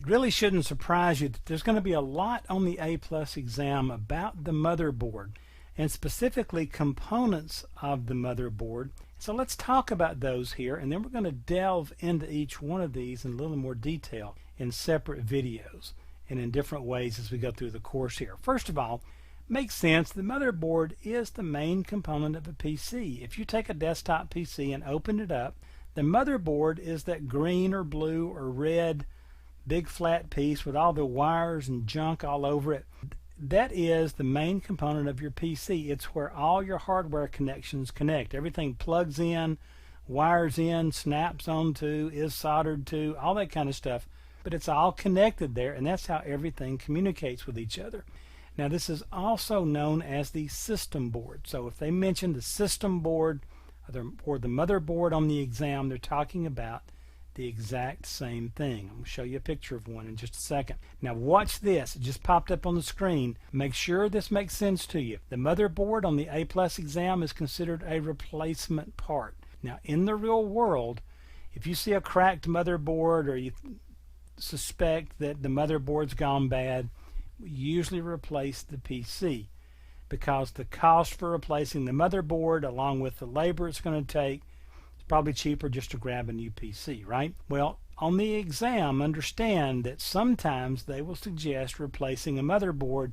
It really shouldn't surprise you that there's going to be a lot on the A+ exam about the motherboard, and specifically components of the motherboard. So let's talk about those here, and then we're going to delve into each one of these in a little more detail in separate videos and in different ways as we go through the course here. First of all, makes sense, the motherboard is the main component of a PC. If you take a desktop PC and open it up, the motherboard is that green or blue or red big flat piece with all the wires and junk all over it. That is the main component of your PC. It's where all your hardware connections connect. Everything plugs in, wires in, snaps onto, is soldered to, all that kind of stuff. But it's all connected there, and that's how everything communicates with each other. Now this is also known as the system board. So if they mention the system board or the motherboard on the exam, they're talking about the exact same thing. I'm going to show you a picture of one in just a second. Now watch this. It just popped up on the screen. Make sure this makes sense to you. The motherboard on the A+ exam is considered a replacement part. Now in the real world, if you see a cracked motherboard or you suspect that the motherboard's gone bad, we usually replace the PC, because the cost for replacing the motherboard along with the labor it's going to take, probably cheaper just to grab a new PC, right? Well, on the exam, understand that sometimes they will suggest replacing a motherboard.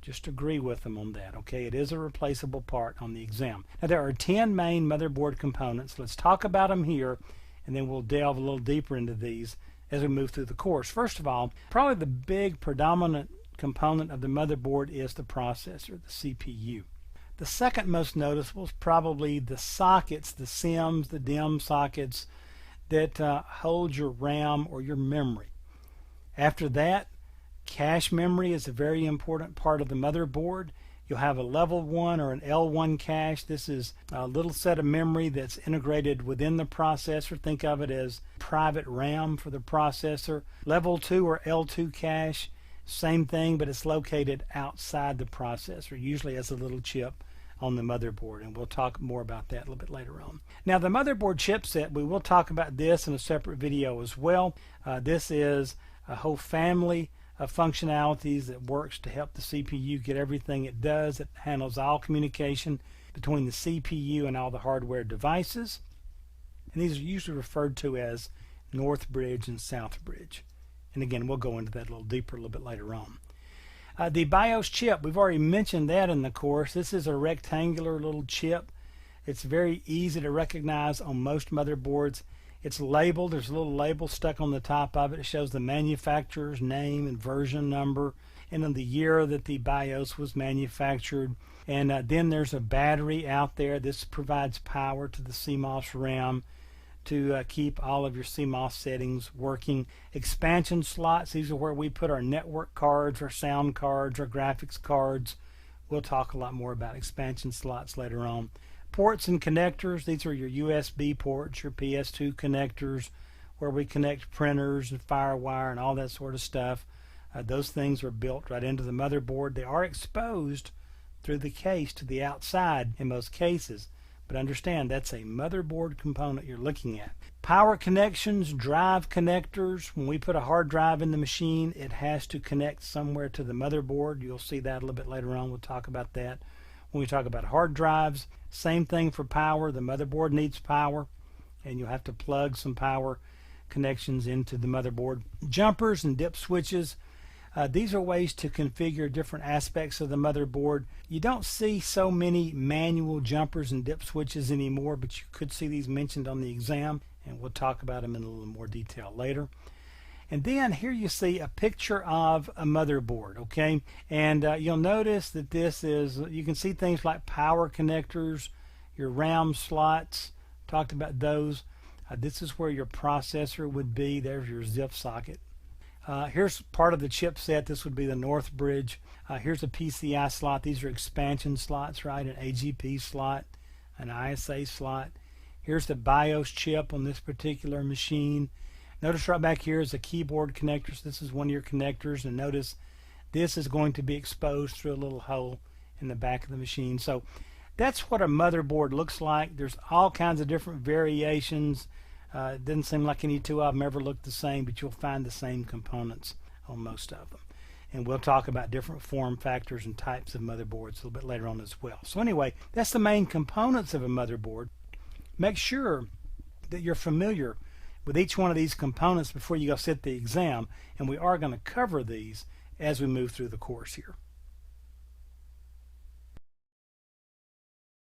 Just agree with them on that, okay? It is a replaceable part on the exam. Now, there are 10 main motherboard components. Let's talk about them here, and then we'll delve a little deeper into these as we move through the course. First of all, probably the big predominant component of the motherboard is the processor, the CPU. The second most noticeable is probably the sockets, the SIMs, the DIMM sockets that hold your RAM or your memory. After that, cache memory is a very important part of the motherboard. You'll have a level 1 or an L1 cache. This is a little set of memory that's integrated within the processor. Think of it as private RAM for the processor. Level 2 or L2 cache, same thing, but it's located outside the processor, usually as a little chip on the motherboard, and we'll talk more about that a little bit later on. Now the motherboard chipset, we will talk about this in a separate video as well. This is a whole family of functionalities that works to help the CPU get everything it does. It handles all communication between the CPU and all the hardware devices, and these are usually referred to as North Bridge and South Bridge. And again, we'll go into that a little deeper a little bit later on. The BIOS chip, we've already mentioned that in the course. This is a rectangular little chip. It's very easy to recognize on most motherboards. It's labeled. There's a little label stuck on the top of it. It shows the manufacturer's name and version number and then the year that the BIOS was manufactured. And then there's a battery out there. This provides power to the CMOS RAM to keep all of your CMOS settings working. Expansion slots, these are where we put our network cards, our sound cards, our graphics cards. We'll talk a lot more about expansion slots later on. Ports and connectors, these are your USB ports, your PS2 connectors, where we connect printers and FireWire and all that sort of stuff. Those things are built right into the motherboard. They are exposed through the case to the outside in most cases. But understand, that's a motherboard component you're looking at. Power connections, drive connectors. When we put a hard drive in the machine, it has to connect somewhere to the motherboard. You'll see that a little bit later on. We'll talk about that when we talk about hard drives. Same thing for power. The motherboard needs power, and you'll have to plug some power connections into the motherboard. Jumpers and dip switches. These are ways to configure different aspects of the motherboard. You don't see so many manual jumpers and dip switches anymore, but you could see these mentioned on the exam, and we'll talk about them in a little more detail later. And then here you see a picture of a motherboard, okay? And you'll notice that this is, you can see things like power connectors, your RAM slots, talked about those. This is where your processor would be. There's your ZIF socket. Here's part of the chipset. This would be the North Bridge. Here's a PCI slot. These are expansion slots, right? An AGP slot, an ISA slot. Here's the BIOS chip on this particular machine. Notice right back here is a keyboard connector. So this is one of your connectors, and notice this is going to be exposed through a little hole in the back of the machine. So that's what a motherboard looks like. There's all kinds of different variations. It doesn't seem like any two of them ever look the same, but you'll find the same components on most of them. And we'll talk about different form factors and types of motherboards a little bit later on as well. So anyway, that's the main components of a motherboard. Make sure that you're familiar with each one of these components before you go sit the exam, and we are going to cover these as we move through the course here.